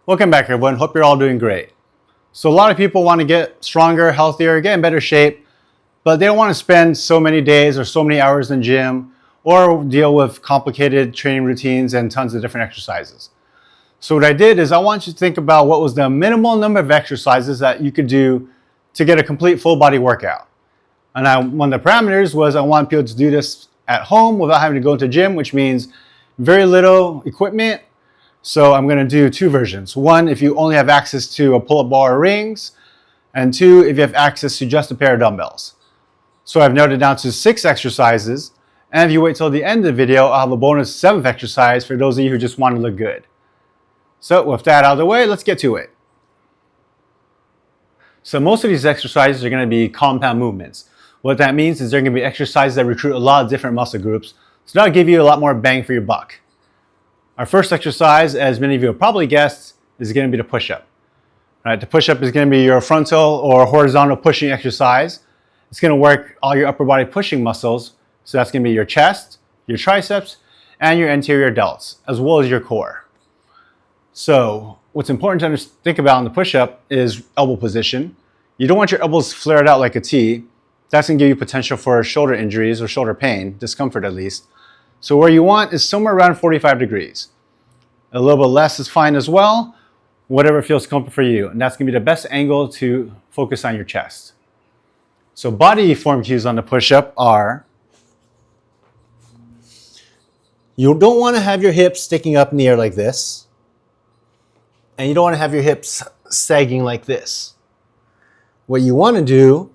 Welcome back, everyone. Hope you're all doing great. So a lot of people want to get stronger, healthier, get in better shape, but they don't want to spend so many days or so many hours in the gym or deal with complicated training routines and tons of different exercises. So what I did is I want you to think about what was the minimal number of exercises that you could do to get a complete full body workout. And one of the parameters was I want people to do this at home without having to go to the gym, which means very little equipment. So I'm going to do two versions. One, if you only have access to a pull-up bar or rings, and two, if you have access to just a pair of dumbbells. So I've narrowed it down to 6 exercises, and if you wait till the end of the video, I'll have a bonus 7th exercise for those of you who just want to look good. So with that out of the way, let's get to it. So most of these exercises are going to be compound movements. What that means is they're going to be exercises that recruit a lot of different muscle groups, so that'll give you a lot more bang for your buck. Our first exercise, as many of you have probably guessed, is going to be the push-up. Right, the push-up is going to be your frontal or horizontal pushing exercise. It's going to work all your upper body pushing muscles. So that's going to be your chest, your triceps, and your anterior delts, as well as your core. So what's important to think about in the push-up is elbow position. You don't want your elbows flared out like a T. That's going to give you potential for shoulder injuries or shoulder pain, discomfort at least. So where you want is somewhere around 45 degrees. A little bit less is fine as well, whatever feels comfortable for you. And that's going to be the best angle to focus on your chest. So body form cues on the push-up are, you don't want to have your hips sticking up in the air like this. And you don't want to have your hips sagging like this. What you want to do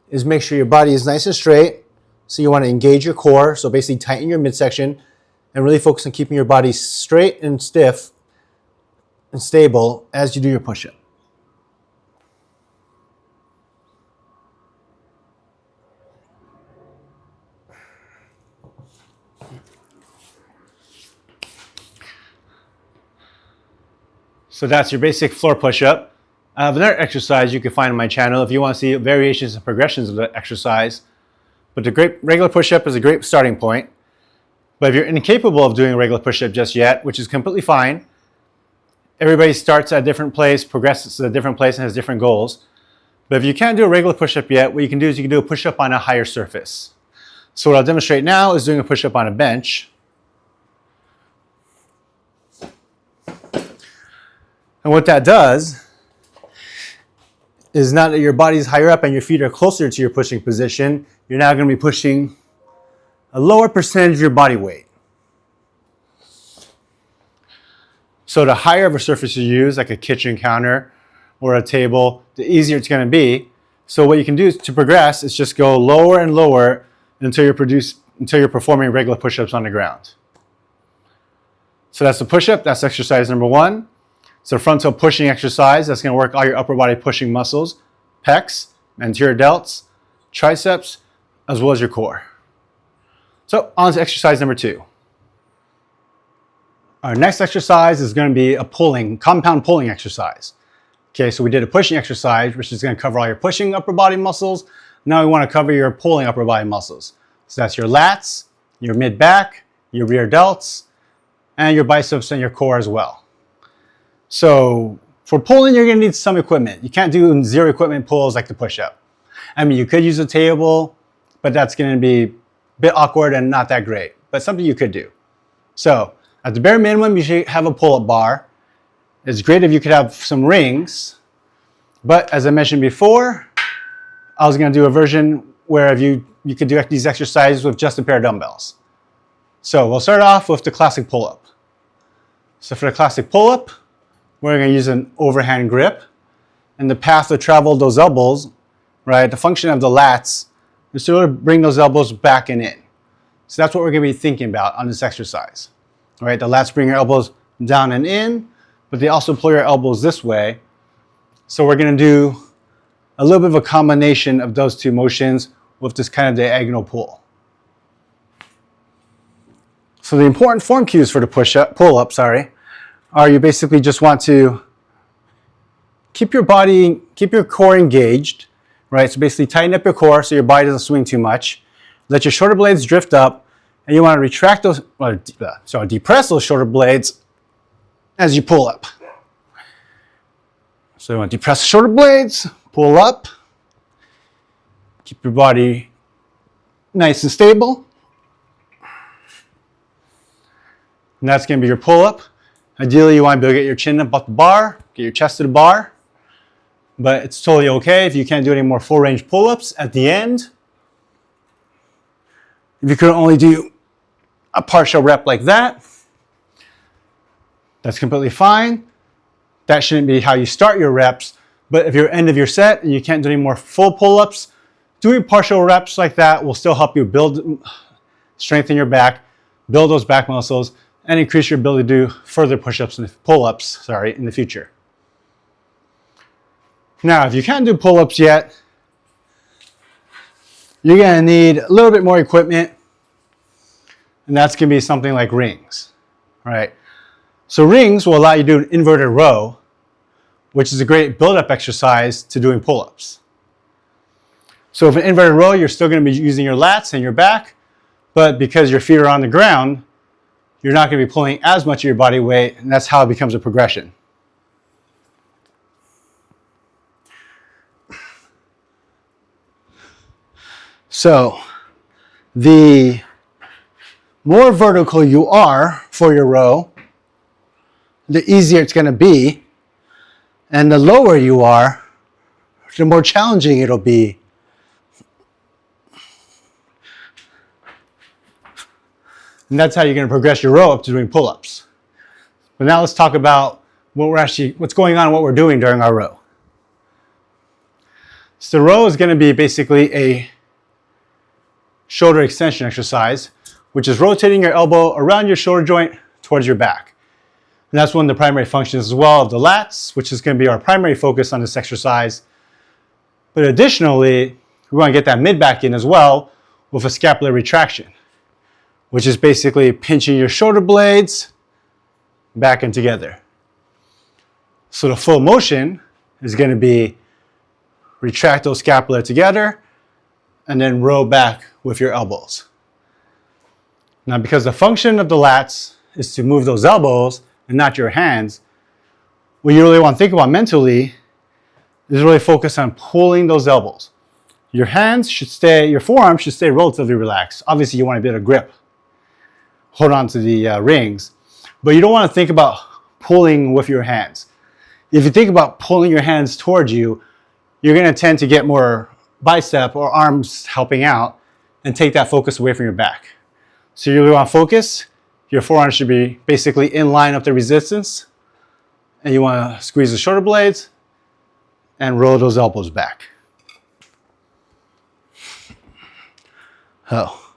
is make sure your body is nice and straight. So you want to engage your core, so basically tighten your midsection and really focus on keeping your body straight and stiff and stable as you do your push-up. So that's your basic floor push-up. I have another exercise you can find on my channel if you want to see variations and progressions of the exercise. But the regular push-up is a great starting point. But if you're incapable of doing a regular push-up just yet, which is completely fine, everybody starts at a different place, progresses to a different place, and has different goals. But if you can't do a regular push-up yet, what you can do is you can do a push-up on a higher surface. So what I'll demonstrate now is doing a push-up on a bench. And what that does is now that your body's higher up and your feet are closer to your pushing position, you're now going to be pushing a lower percentage of your body weight. So the higher of a surface you use, like a kitchen counter or a table, the easier it's going to be. So what you can do to progress is just go lower and lower until you're performing regular push-ups on the ground. So that's the push-up. That's exercise number 1. It's a frontal pushing exercise. That's going to work all your upper body pushing muscles, pecs, anterior delts, triceps, as well as your core. So on to exercise number 2. Our next exercise is going to be a compound pulling exercise. Okay, so we did a pushing exercise, which is going to cover all your pushing upper body muscles. Now we want to cover your pulling upper body muscles. So that's your lats, your mid back, your rear delts, and your biceps and your core as well. So for pulling, you're going to need some equipment. You can't do zero equipment pulls like the push-up. I mean, you could use a table, but that's going to be a bit awkward and not that great, but something you could do. So at the bare minimum, you should have a pull-up bar. It's great if you could have some rings, but as I mentioned before, I was going to do a version where you could do these exercises with just a pair of dumbbells. So we'll start off with the classic pull-up. So for the classic pull-up, we're going to use an overhand grip, and the path to travel those elbows, right, the function of the lats is to bring those elbows back and in. So that's what we're going to be thinking about on this exercise. All right, the lats bring your elbows down and in, but they also pull your elbows this way. So we're going to do a little bit of a combination of those two motions with this kind of diagonal pull. So the important form cues for the pull-up, are you basically just want to keep your core engaged, right? So basically tighten up your core so your body doesn't swing too much. Let your shoulder blades drift up, and you want to retract those, depress those shoulder blades as you pull up. So you want to depress the shoulder blades, pull up, keep your body nice and stable. And that's going to be your pull-up. Ideally, you want to be able to get your chin up off the bar, get your chest to the bar. But it's totally okay if you can't do any more full range pull-ups at the end. If you could only do a partial rep like that, that's completely fine. That shouldn't be how you start your reps. But if you're end of your set and you can't do any more full pull-ups, doing partial reps like that will still help you strengthen your back, build those back muscles, and increase your ability to do further push-ups and pull-ups, in the future. Now, if you can't do pull-ups yet, you're going to need a little bit more equipment, and that's going to be something like rings, right? So rings will allow you to do an inverted row, which is a great build-up exercise to doing pull-ups. So if an inverted row, you're still going to be using your lats and your back, but because your feet are on the ground, you're not going to be pulling as much of your body weight, and that's how it becomes a progression. So the more vertical you are for your row, the easier it's going to be. And the lower you are, the more challenging it'll be. And that's how you're going to progress your row up to doing pull-ups. But now let's talk about what's going on and what we're doing during our row. So the row is going to be basically a shoulder extension exercise, which is rotating your elbow around your shoulder joint towards your back. And that's one of the primary functions as well of the lats, which is going to be our primary focus on this exercise. But additionally, we want to get that mid-back in as well with a scapular retraction, which is basically pinching your shoulder blades back and together. So the full motion is going to be retract those scapula together and then row back with your elbows. Now, because the function of the lats is to move those elbows and not your hands, what you really want to think about mentally is really focus on pulling those elbows. Your forearms should stay relatively relaxed. Obviously, you want to be able to grip, hold on to the rings, but you don't want to think about pulling with your hands. If you think about pulling your hands towards you, you're going to tend to get more bicep or arms helping out and take that focus away from your back. So you really want to focus. Your forearms should be basically in line with the resistance, and you want to squeeze the shoulder blades and roll those elbows back. Oh.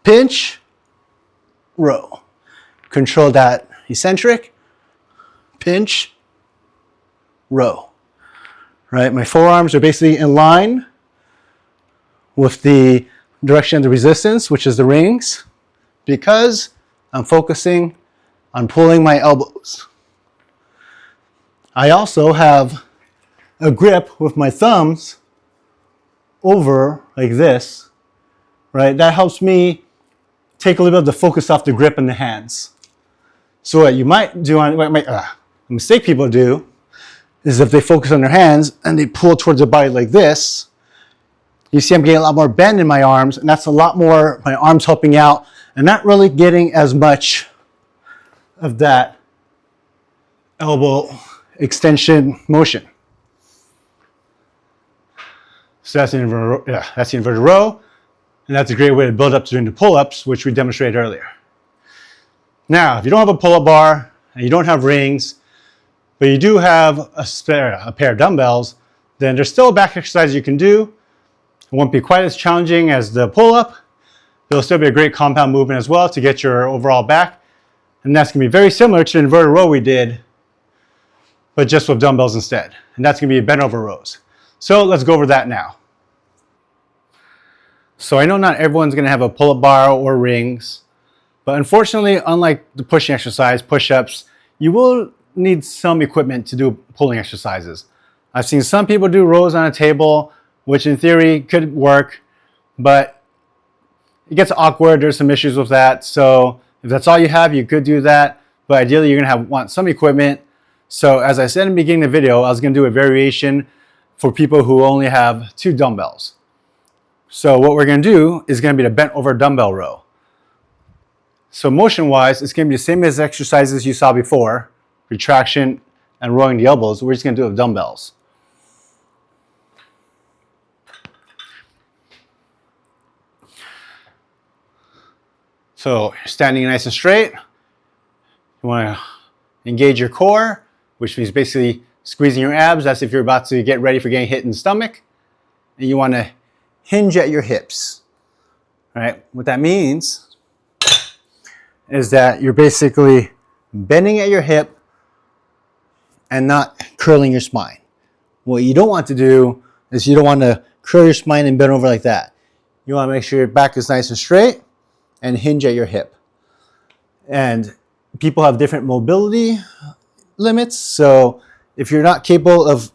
Pinch, row. Control that eccentric, pinch, row. Right, my forearms are basically in line with the direction of the resistance, which is the rings, because I'm focusing on pulling my elbows. I also have a grip with my thumbs over like this, right? That helps me take a little bit of the focus off the grip in the hands. So what you might do, a mistake people do, is if they focus on their hands and they pull towards their body like this, you see I'm getting a lot more bend in my arms, and that's a lot more my arms helping out and not really getting as much of that elbow extension motion. So that's the inverted row, and that's a great way to build up to doing the pull-ups, which we demonstrated earlier. Now, if you don't have a pull-up bar and you don't have rings, but you do have a pair of dumbbells, then there's still a back exercise you can do. It won't be quite as challenging as the pull-up. It'll still be a great compound movement as well to get your overall back. And that's going to be very similar to the inverted row we did, but just with dumbbells instead. And that's going to be bent over rows. So let's go over that now. So I know not everyone's going to have a pull-up bar or rings, but unfortunately, unlike the pushing exercise, push-ups, you will need some equipment to do pulling exercises. I've seen some people do rows on a table, which in theory could work, but it gets awkward. There's some issues with that. So if that's all you have, you could do that. But ideally, you're going to want some equipment So as I said in the beginning of the video, I was going to do a variation for people who only have 2 dumbbells. So what we're going to do is going to be the bent over dumbbell row. So motion-wise, it's going to be the same as exercises you saw before, retraction and rowing the elbows. We're just going to do it with dumbbells. So standing nice and straight, you want to engage your core, which means basically squeezing your abs. That's if you're about to get ready for getting hit in the stomach. And you want to hinge at your hips. All right, what that means is that you're basically bending at your hip and not curling your spine. What you don't want to do is you don't want to curl your spine and bend over like that. You want to make sure your back is nice and straight and hinge at your hip. And people have different mobility limits, so if you're not capable of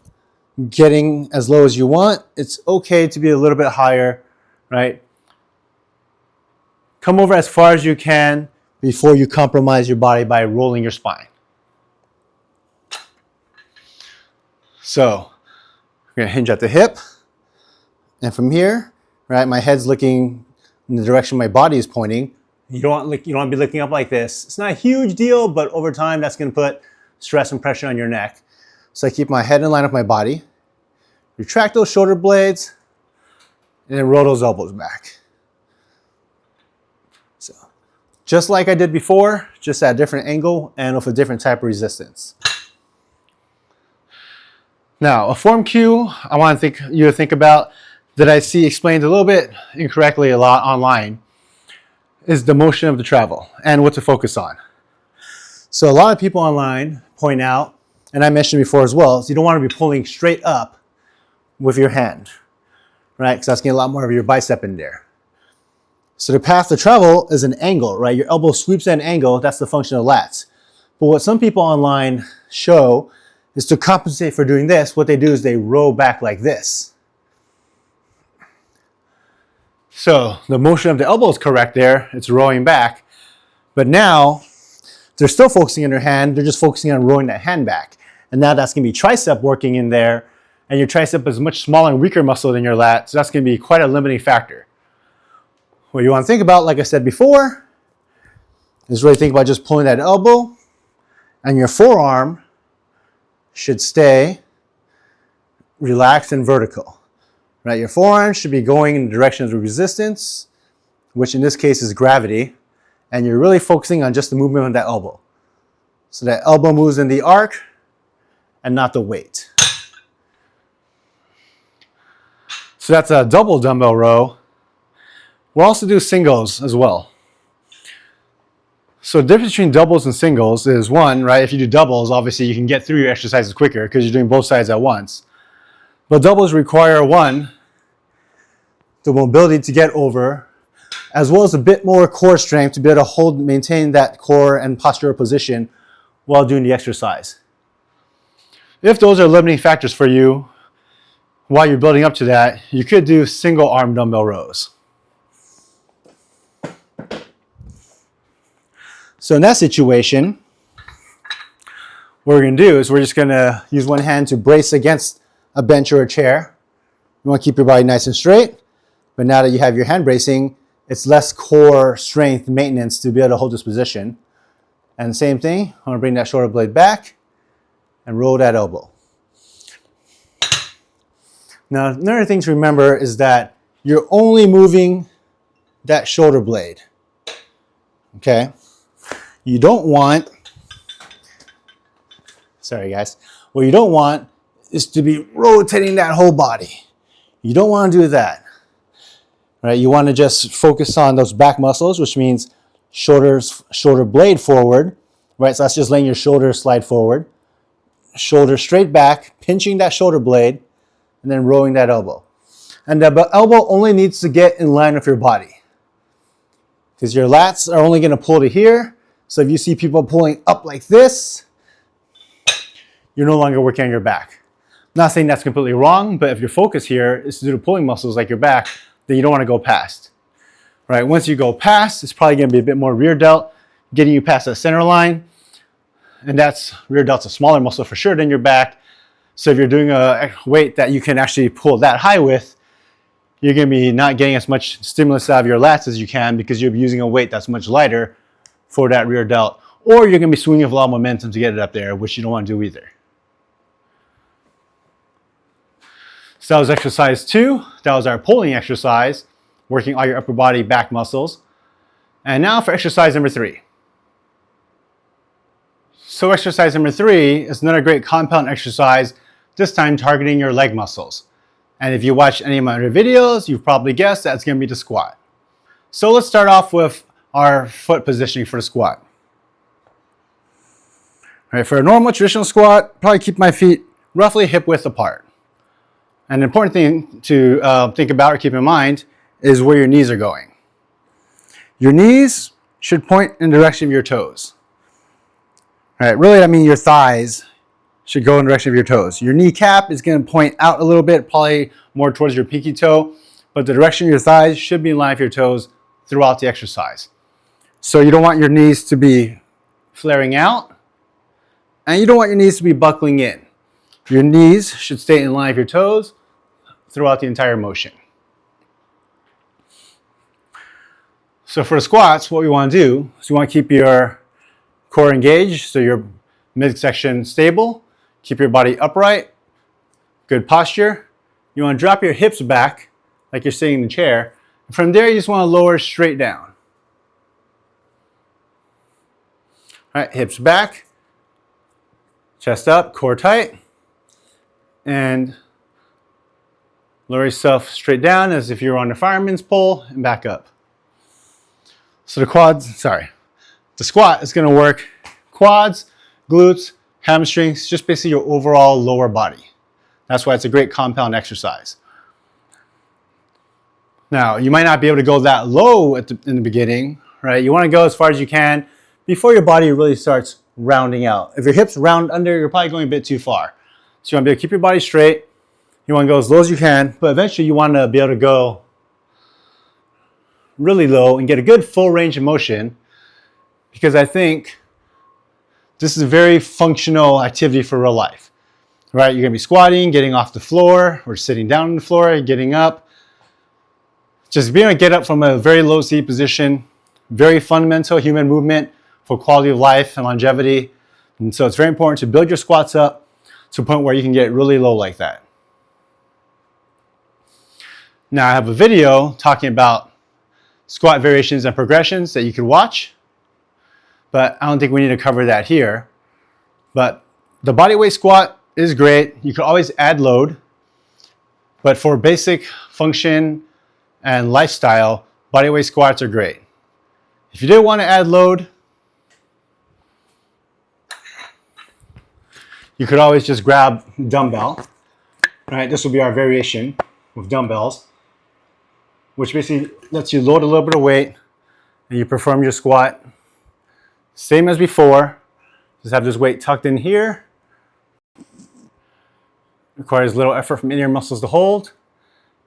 getting as low as you want, it's okay to be a little bit higher, right? Come over as far as you can before you compromise your body by rolling your spine. So we're going to hinge at the hip, and from here, right, my head's looking in the direction my body is pointing. You don't want to be looking up like this. It's not a huge deal, but over time that's going to put stress and pressure on your neck. So I keep my head in line with my body, retract those shoulder blades, and then roll those elbows back. So just like I did before, just at a different angle and with a different type of resistance. Now, a form cue I want you to think about that I see explained a little bit incorrectly a lot online is the motion of the travel and what to focus on. So a lot of people online point out, and I mentioned before as well, is you don't want to be pulling straight up with your hand, right? Because that's getting a lot more of your bicep in there. So the path to travel is an angle, right? Your elbow sweeps at an angle, that's the function of lats. But what some people online show is to compensate for doing this, what they do is they row back like this. So the motion of the elbow is correct there, it's rowing back. But now, they're still focusing on their hand, they're just focusing on rowing that hand back. And now that's going to be tricep working in there, and your tricep is much smaller and weaker muscle than your lat, so that's going to be quite a limiting factor. What you want to think about, like I said before, is really think about just pulling that elbow, and your forearm should stay relaxed and vertical. Right? Your forearm should be going in the direction of the resistance, which in this case is gravity, and you're really focusing on just the movement of that elbow. So that elbow moves in the arc and not the weight. So that's a double dumbbell row. We'll also do singles as well. So the difference between doubles and singles is one, right? If you do doubles, obviously you can get through your exercises quicker because you're doing both sides at once. But doubles require one, the mobility to get over, as well as a bit more core strength to be able to maintain that core and postural position while doing the exercise. If those are limiting factors for you, while you're building up to that, you could do single arm dumbbell rows. So in that situation, what we're going to do is we're just going to use one hand to brace against a bench or a chair. You want to keep your body nice and straight, but now that you have your hand bracing, it's less core strength maintenance to be able to hold this position. And the same thing, I want to bring that shoulder blade back and roll that elbow. Now, another thing to remember is that you're only moving that shoulder blade. Okay? You don't want, sorry guys, what you don't want is to be rotating that whole body. You don't want to do that. Right? You want to just focus on those back muscles, which means shoulder blade forward. Right? So that's just letting your shoulder slide forward. Shoulder straight back, pinching that shoulder blade, and then rolling that elbow. And the elbow only needs to get in line with your body, because your lats are only going to pull to here. So if you see people pulling up like this, you're no longer working on your back. Not saying that's completely wrong, but if your focus here is to do the pulling muscles like your back, then you don't want to go past. Right? Once you go past, it's probably going to be a bit more rear delt, getting you past that center line. and that's rear delt's a smaller muscle for sure than your back. So if you're doing a weight that you can actually pull that high with, you're going to be not getting as much stimulus out of your lats as you can because you're using a weight that's much lighter for that rear delt. Or you're going to be swinging with a lot of momentum to get it up there, which you don't want to do either. So that was exercise 2. That was our pulling exercise, working all your upper body back muscles. And now for exercise number 3. So exercise number 3 is another great compound exercise, this time targeting your leg muscles. And if you watch any of my other videos, you've probably guessed that's going to be the squat. So let's start off with our foot positioning for the squat. All right, for a normal traditional squat, probably keep my feet roughly hip width apart. And the important thing to think about or keep in mind is where your knees are going. Your knees should point in the direction of your toes. All right, really, I mean your thighs should go in the direction of your toes. Your kneecap is going to point out a little bit, probably more towards your pinky toe, but the direction of your thighs should be in line with your toes throughout the exercise. So you don't want your knees to be flaring out, and you don't want your knees to be buckling in. Your knees should stay in line with your toes throughout the entire motion. So for the squats, what we want to do is you want to keep your core engaged, so your midsection stable. Keep your body upright, good posture. You want to drop your hips back like you're sitting in the chair. From there, you just want to lower straight down. All right, hips back, chest up, core tight, and lower yourself straight down as if you're on a fireman's pole and back up. So the squat is going to work quads, glutes, hamstrings, just basically your overall lower body. That's why it's a great compound exercise. Now, you might not be able to go that low in the beginning, right? You want to go as far as you can before your body really starts rounding out. If your hips round under, you're probably going a bit too far. So you want to be able to keep your body straight. You want to go as low as you can, but eventually you want to be able to go really low and get a good full range of motion, because I think this is a very functional activity for real life, right? You're going to be squatting, getting off the floor, or sitting down on the floor, getting up. Just being able to get up from a very low seat position, very fundamental human movement for quality of life and longevity. And so it's very important to build your squats up to a point where you can get really low like that. Now I have a video talking about squat variations and progressions that you can watch, but I don't think we need to cover that here. But the bodyweight squat is great. You can always add load, but for basic function and lifestyle, bodyweight squats are great. If you did want to add load, you could always just grab a dumbbell. Right, this will be our variation with dumbbells, which basically lets you load a little bit of weight and you perform your squat. Same as before, just have this weight tucked in here. Requires little effort from inner muscles to hold,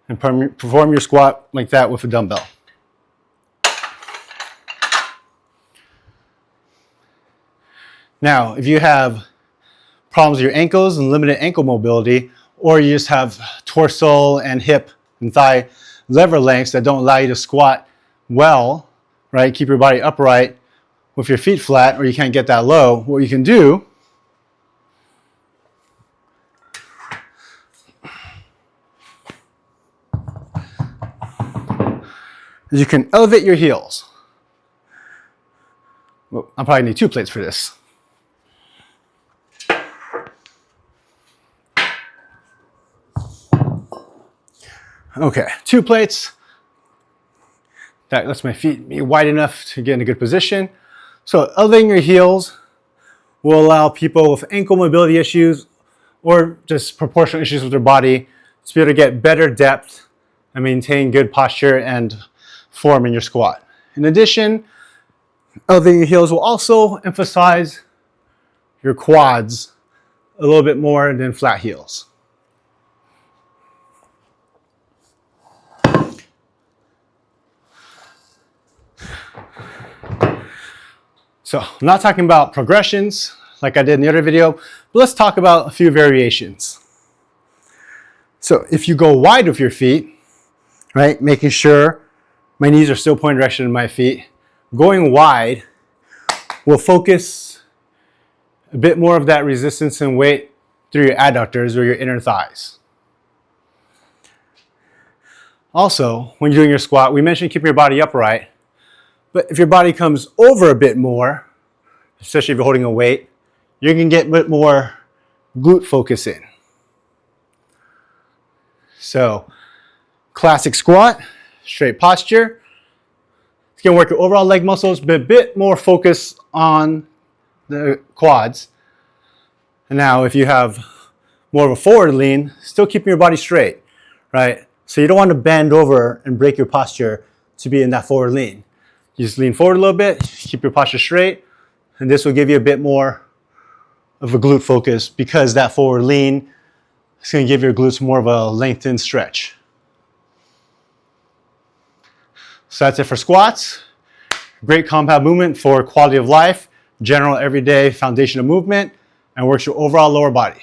and perform your squat like that with a dumbbell. Now, if you have problems with your ankles and limited ankle mobility, or you just have torso and hip and thigh lever lengths that don't allow you to squat well, right? Keep your body upright with your feet flat, or you can't get that low. What you can do is you can elevate your heels. Well, I'll probably need 2 plates for this. Okay, 2 plates. That lets my feet be wide enough to get in a good position. So elevating your heels will allow people with ankle mobility issues or just proportional issues with their body to be able to get better depth and maintain good posture and form in your squat. In addition, elevating your heels will also emphasize your quads a little bit more than flat heels. So I'm not talking about progressions, like I did in the other video, but let's talk about a few variations. So if you go wide with your feet, right, making sure my knees are still pointing direction in my feet, going wide will focus a bit more of that resistance and weight through your adductors or your inner thighs. Also, when you're doing your squat, we mentioned keeping your body upright, but if your body comes over a bit more, especially if you're holding a weight, you're going to get a bit more glute focus in. So, classic squat, straight posture. It's going to work your overall leg muscles, but a bit more focus on the quads. And now, if you have more of a forward lean, still keeping your body straight, right? So you don't want to bend over and break your posture to be in that forward lean. You just lean forward a little bit, keep your posture straight, and this will give you a bit more of a glute focus because that forward lean is going to give your glutes more of a lengthened stretch. So that's it for squats. Great compound movement for quality of life, general everyday foundational movement, and works your overall lower body.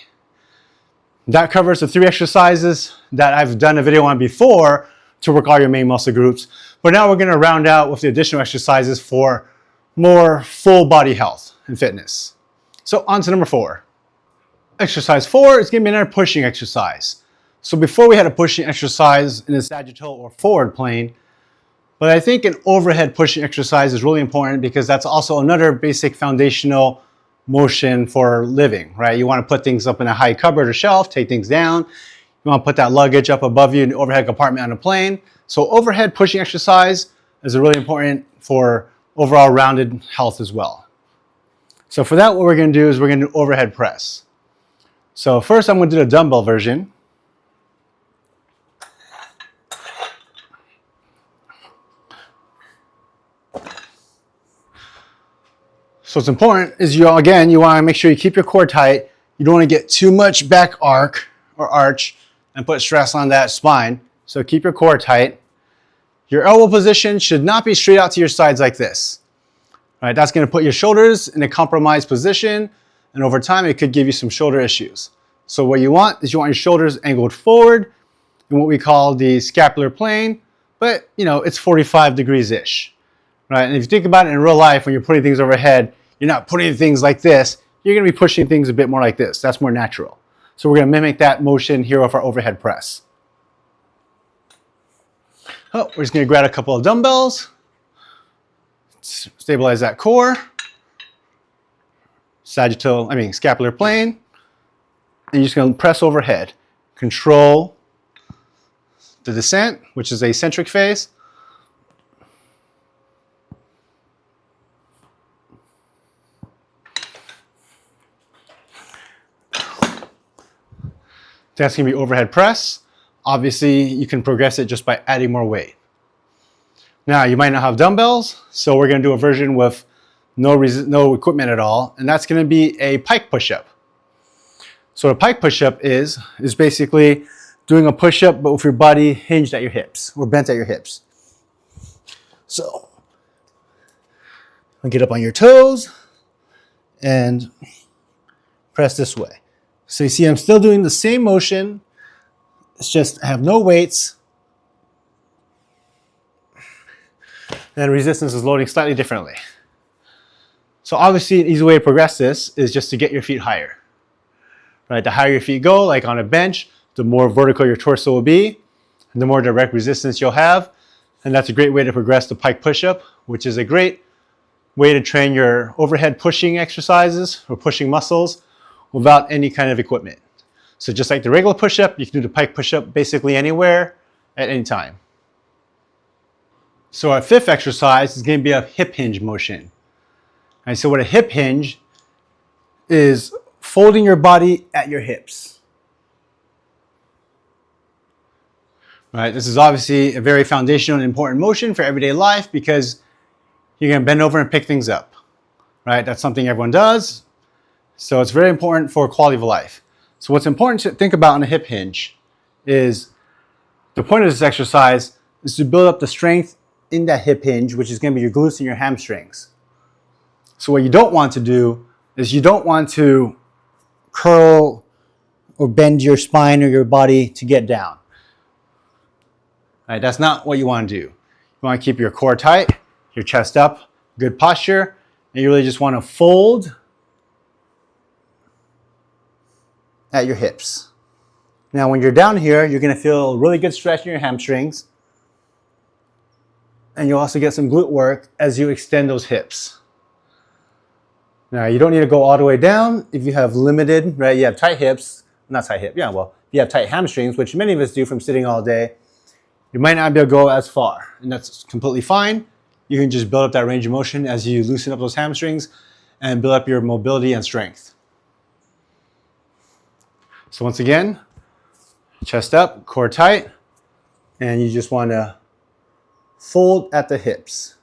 That covers the 3 exercises that I've done a video on before to work all your main muscle groups. But now we're going to round out with the additional exercises for more full body health and fitness. So on to number 4. Exercise 4 is going to be another pushing exercise. So before we had a pushing exercise in the sagittal or forward plane, but I think an overhead pushing exercise is really important because that's also another basic foundational motion for living, right? You want to put things up in a high cupboard or shelf, take things down. You want to put that luggage up above you in the overhead compartment on a plane. So overhead pushing exercise is really important for overall rounded health as well. So for that, what we're going to do is we're going to do overhead press. So first I'm going to do the dumbbell version. So what's important is you want to make sure you keep your core tight. You don't want to get too much back arc or arch and put stress on that spine. So keep your core tight. Your elbow position should not be straight out to your sides like this. All right, that's going to put your shoulders in a compromised position, and over time it could give you some shoulder issues. So what you want is you want your shoulders angled forward in what we call the scapular plane, but it's 45 degrees-ish. Right? And if you think about it in real life, when you're putting things overhead, you're not putting things like this. You're going to be pushing things a bit more like this. That's more natural. So we're going to mimic that motion here with our overhead press. Oh, we're just going to grab a couple of dumbbells. Stabilize that core. Scapular plane. And you're just going to press overhead. Control the descent, which is a eccentric phase. That's going to be overhead press. Obviously, you can progress it just by adding more weight. Now, you might not have dumbbells, so we're going to do a version with no equipment at all, and that's going to be a pike push-up. So a pike push-up is basically doing a push-up, but with your body hinged at your hips, or bent at your hips. So, get up on your toes, and press this way. So you see I'm still doing the same motion, it's just I have no weights, and resistance is loading slightly differently. So obviously an easy way to progress this is just to get your feet higher. Right? The higher your feet go, like on a bench, the more vertical your torso will be, and the more direct resistance you'll have, and that's a great way to progress the pike push-up, which is a great way to train your overhead pushing exercises or pushing muscles without any kind of equipment. So just like the regular push-up, you can do the pike push-up basically anywhere, at any time. So our 5th exercise is going to be a hip hinge motion. And so what a hip hinge is folding your body at your hips. Right? This is obviously a very foundational and important motion for everyday life because you're going to bend over and pick things up. Right? That's something everyone does. So it's very important for quality of life. So what's important to think about in a hip hinge is the point of this exercise is to build up the strength in that hip hinge, which is going to be your glutes and your hamstrings. So what you don't want to do is you don't want to curl or bend your spine or your body to get down. Right, that's not what you want to do. You want to keep your core tight, your chest up, good posture, and you really just want to fold at your hips. Now when you're down here, you're going to feel a really good stretch in your hamstrings, and you'll also get some glute work as you extend those hips. Now you don't need to go all the way down if you have limited, right? You have tight hips, not tight hip, yeah, well, you have tight hamstrings, which many of us do from sitting all day. You might not be able to go as far, and that's completely fine. You can just build up that range of motion as you loosen up those hamstrings and build up your mobility and strength. So once again, chest up, core tight, and you just want to fold at the hips.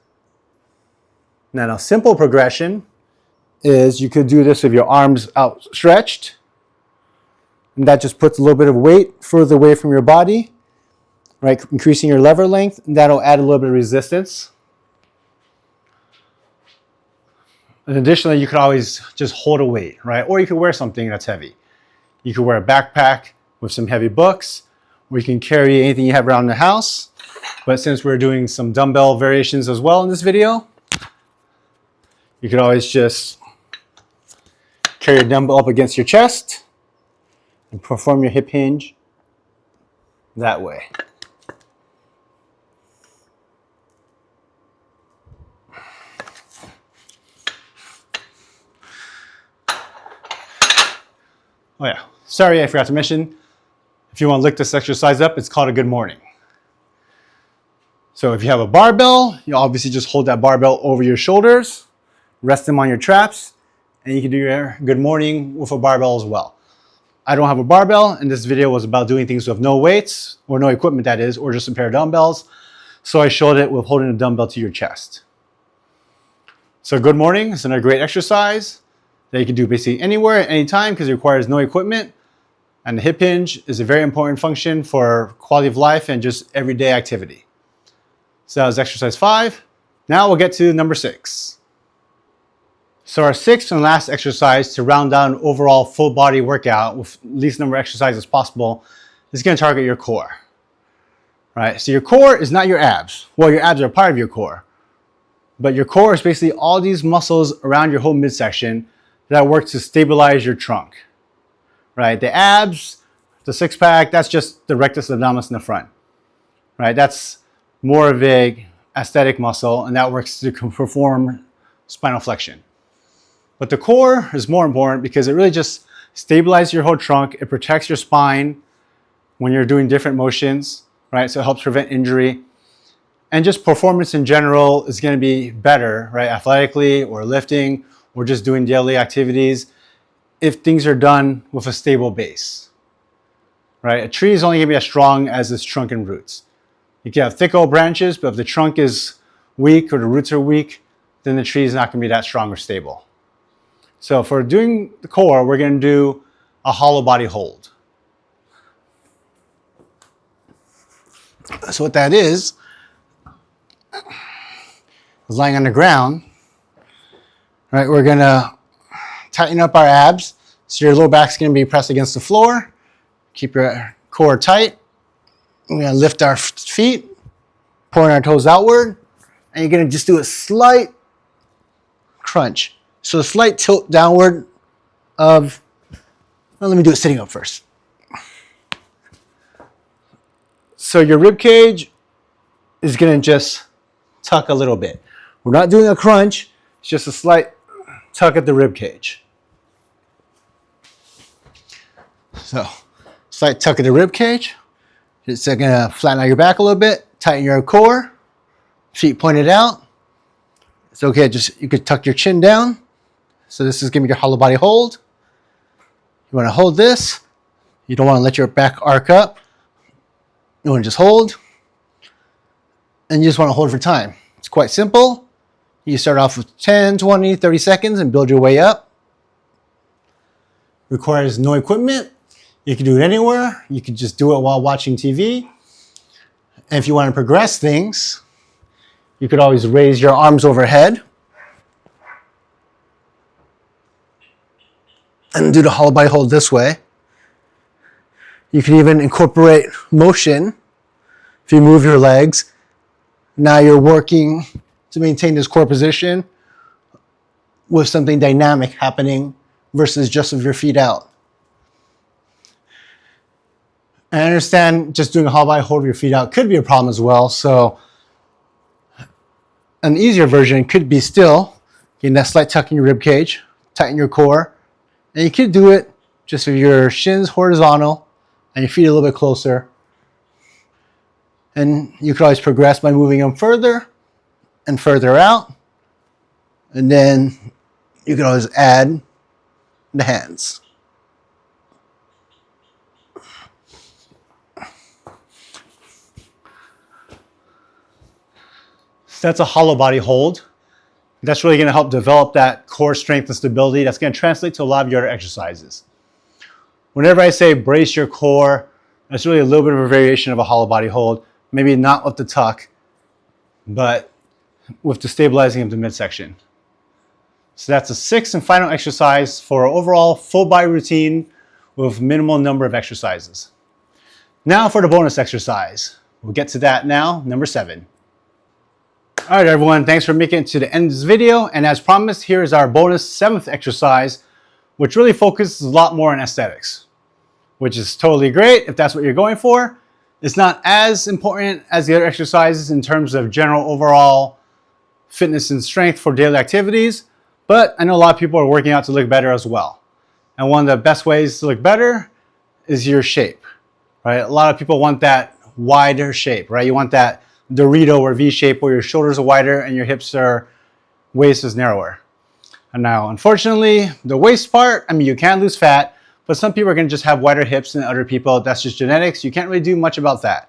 Now, a simple progression is you could do this with your arms outstretched, and that just puts a little bit of weight further away from your body, right? Increasing your lever length, and that'll add a little bit of resistance. And additionally, you could always just hold a weight, right? Or you could wear something that's heavy. You could wear a backpack with some heavy books, or you can carry anything you have around the house. But since we're doing some dumbbell variations as well in this video, you could always just carry your dumbbell up against your chest and perform your hip hinge that way. Oh yeah, sorry I forgot to mention, if you want to lick this exercise up, it's called a good morning. So if you have a barbell, you obviously just hold that barbell over your shoulders, rest them on your traps, and you can do your good morning with a barbell as well. I don't have a barbell, and this video was about doing things with no weights, or no equipment that is, or just a pair of dumbbells. So I showed it with holding a dumbbell to your chest. So good morning is another great exercise that you can do basically anywhere, anytime, because it requires no equipment. And the hip hinge is a very important function for quality of life and just everyday activity. So that was exercise 5. Now we'll get to number 6. So our 6th and last exercise to round down an overall full body workout with least number of exercises possible is going to target your core. Right? So your core is not your abs. Well, your abs are part of your core. But your core is basically all these muscles around your whole midsection that work to stabilize your trunk. Right? The abs, the six-pack, that's just the rectus abdominis in the front. Right? That's more of a aesthetic muscle, and that works to perform spinal flexion. But the core is more important because it really just stabilizes your whole trunk. It protects your spine when you're doing different motions, right? So it helps prevent injury. And just performance in general is going to be better, right? Athletically or lifting or just doing daily activities if things are done with a stable base, right? A tree is only going to be as strong as its trunk and roots. You can have thick old branches, but if the trunk is weak or the roots are weak, then the tree is not going to be that strong or stable. So for doing the core, we're going to do a hollow body hold. So what that is lying on the ground, right? We're going to tighten up our abs. So your lower back's going to be pressed against the floor. Keep your core tight. We're going to lift our feet, point our toes outward, and you're going to just do a slight crunch. So a slight tilt downward of, well, let me do it sitting up first. So your rib cage is going to just tuck a little bit. We're not doing a crunch, it's just a slight tuck at the rib cage. So, slight tuck at the rib cage. Just going to flatten out your back a little bit, tighten your core, feet pointed out. It's okay, just you could tuck your chin down. So this is going to be your hollow body hold. You want to hold this. You don't want to let your back arc up. You want to just hold. And you just want to hold for time. It's quite simple. You start off with 10, 20, 30 seconds and build your way up. Requires no equipment. You can do it anywhere. You can just do it while watching TV. And if you want to progress things, you could always raise your arms overhead. and do the hollow body hold this way. You can even incorporate motion. If you move your legs, now you're working to maintain this core position with something dynamic happening versus just with your feet out. And I understand just doing a hollow body hold with your feet out could be a problem as well. So an easier version could be still getting that slight tuck in your rib cage, tighten your core, and you could do it just with your shins horizontal and your feet a little bit closer. And you could always progress by moving them further and further out. And then you can always add the hands. So that's a hollow body hold. That's really going to help develop that core strength and stability. That's going to translate to a lot of your other exercises. Whenever I say brace your core, that's really a little bit of a variation of a hollow body hold. Maybe not with the tuck, but with the stabilizing of the midsection. So that's the sixth and final exercise for our overall full body routine with minimal number of exercises. Now for the bonus exercise. We'll get to that now, number 7. All right, everyone, thanks for making it to the end of this video. And as promised, here is our bonus 7th exercise, which really focuses a lot more on aesthetics, which is totally great if that's what you're going for. It's not as important as the other exercises in terms of general overall fitness and strength for daily activities, but I know a lot of people are working out to look better as well. And one of the best ways to look better is your shape, right? A lot of people want that wider shape, right? You want that Dorito or V shape where your shoulders are wider and your waist is narrower. And now, unfortunately, the waist part, I mean, you can lose fat, but some people are going to just have wider hips than other people. That's just genetics. You can't really do much about that.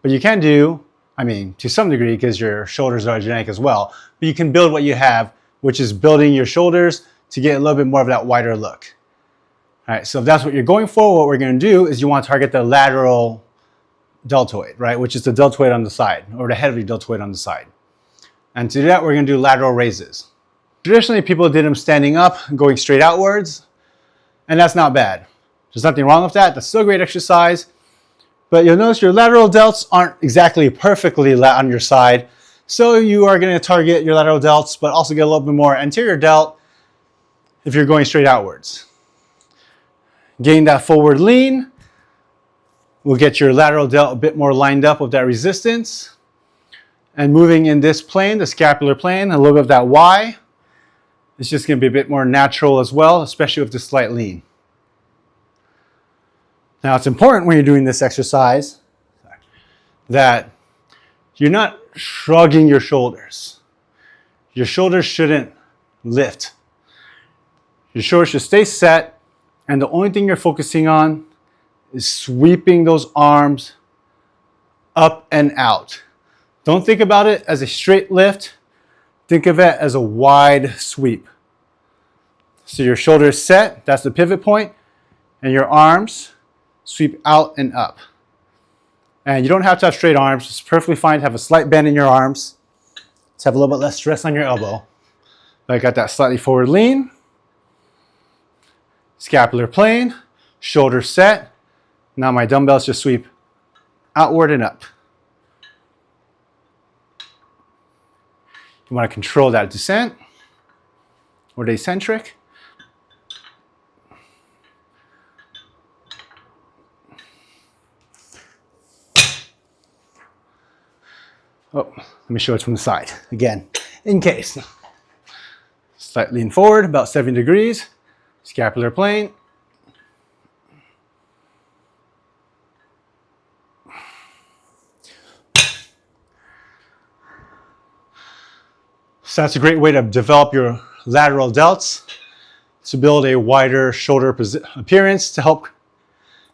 But you can do, I mean, to some degree, because your shoulders are genetic as well, but you can build what you have, which is building your shoulders to get a little bit more of that wider look. All right, so if that's what you're going for, what we're going to do is you want to target the lateral deltoid, right, which is the deltoid on the side, or the head of your deltoid on the side. And to do that, we're going to do lateral raises. Traditionally, people did them standing up, going straight outwards, and that's not bad. There's nothing wrong with that. That's still a great exercise. But you'll notice your lateral delts aren't exactly perfectly on your side, so you are going to target your lateral delts, but also get a little bit more anterior delt if you're going straight outwards. Gain that forward lean will get your lateral delt a bit more lined up with that resistance. And moving in this plane, the scapular plane, a little bit of that Y, it's just going to be a bit more natural as well, especially with the slight lean. Now, it's important when you're doing this exercise that you're not shrugging your shoulders. Your shoulders shouldn't lift. Your shoulders should stay set, and the only thing you're focusing on is sweeping those arms up and out. Don't think about it as a straight lift. Think of it as a wide sweep. So your shoulders set, that's the pivot point, and your arms sweep out and up. And you don't have to have straight arms. It's perfectly fine to have a slight bend in your arms. Let's have a little bit less stress on your elbow. But I got that slightly forward lean, scapular plane, shoulders set. Now my dumbbells just sweep outward and up. You want to control that descent or the eccentric. Oh, let me show it from the side again, in case. Slight lean forward, about 70 degrees, scapular plane. So that's a great way to develop your lateral delts, to build a wider shoulder appearance to help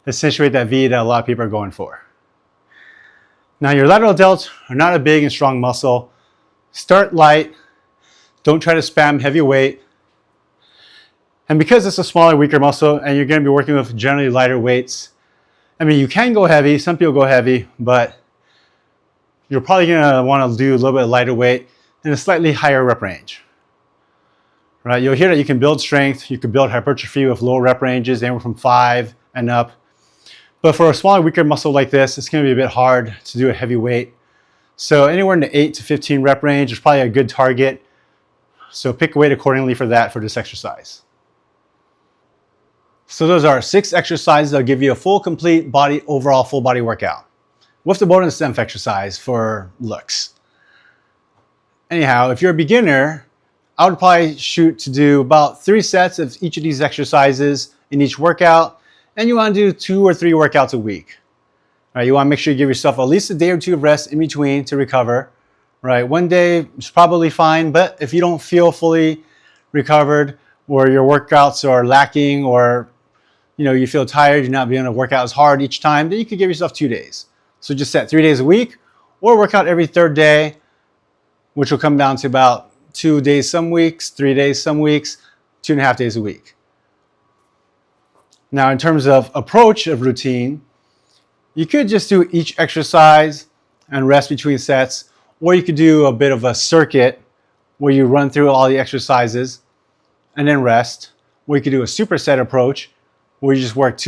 accentuate that V that a lot of people are going for. Now your lateral delts are not a big and strong muscle. Start light. Don't try to spam heavy weight. And because it's a smaller, weaker muscle and you're going to be working with generally lighter weights, I mean, you can go heavy. Some people go heavy, but you're probably going to want to do a little bit lighter weight in a slightly higher rep range. right? You'll hear that you can build strength, you can build hypertrophy with low rep ranges, anywhere from 5 and up. But for a smaller, weaker muscle like this, it's going to be a bit hard to do a heavy weight. So anywhere in the 8 to 15 rep range is probably a good target. So pick a weight accordingly for that for this exercise. So those are 6 exercises that'll give you a full, complete body, overall full body workout with the bonus strength exercise for looks. Anyhow, if you're a beginner, I would probably shoot to do about 3 sets of each of these exercises in each workout, and you want to do 2 or 3 workouts a week. Right, you want to make sure you give yourself at least a day or 2 of rest in between to recover. Right, 1 day is probably fine, but if you don't feel fully recovered, or your workouts are lacking, or you feel tired, you're not being able to work out as hard each time, then you could give yourself 2 days. So just set 3 days a week, or work out every 3rd day, which will come down to about 2 days some weeks, 3 days some weeks, 2.5 days a week. Now, in terms of approach of routine, you could just do each exercise and rest between sets, or you could do a bit of a circuit where you run through all the exercises and then rest, or you could do a superset approach where you just work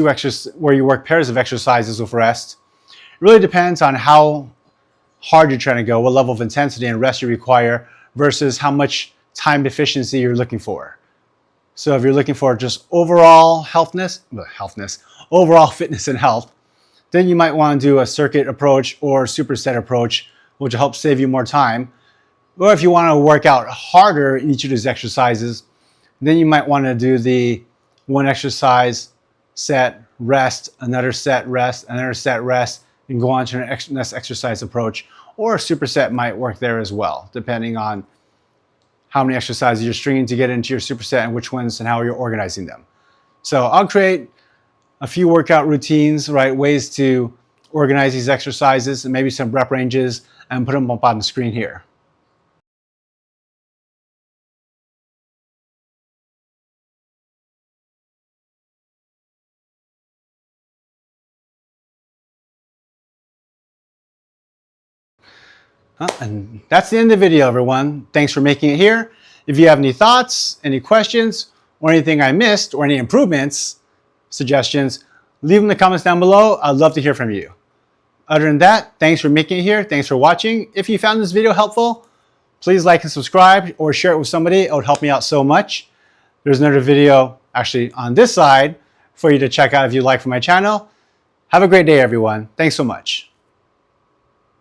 where you work pairs of exercises with rest. It really depends on how hard you're trying to go, what level of intensity and rest you require versus how much time efficiency you're looking for. So if you're looking for just overall overall fitness and health, then you might want to do a circuit approach or superset approach, which will help save you more time. Or if you want to work out harder in each of these exercises, then you might want to do the 1 exercise set, rest, another set, rest, another set, rest, and go on to an next exercise approach. Or a superset might work there as well, depending on how many exercises you're stringing to get into your superset and which ones and how you're organizing them. So I'll create a few workout routines, right? Ways to organize these exercises and maybe some rep ranges and put them up on the screen here. And that's the end of the video, everyone. Thanks for making it here. If you have any thoughts, any questions, or anything I missed, or any improvements, suggestions, leave them in the comments down below. I'd love to hear from you. Other than that, thanks for making it here. Thanks for watching. If you found this video helpful, please like and subscribe or share it with somebody. It would help me out so much. There's another video actually on this side for you to check out if you like from my channel. Have a great day, everyone. Thanks so much.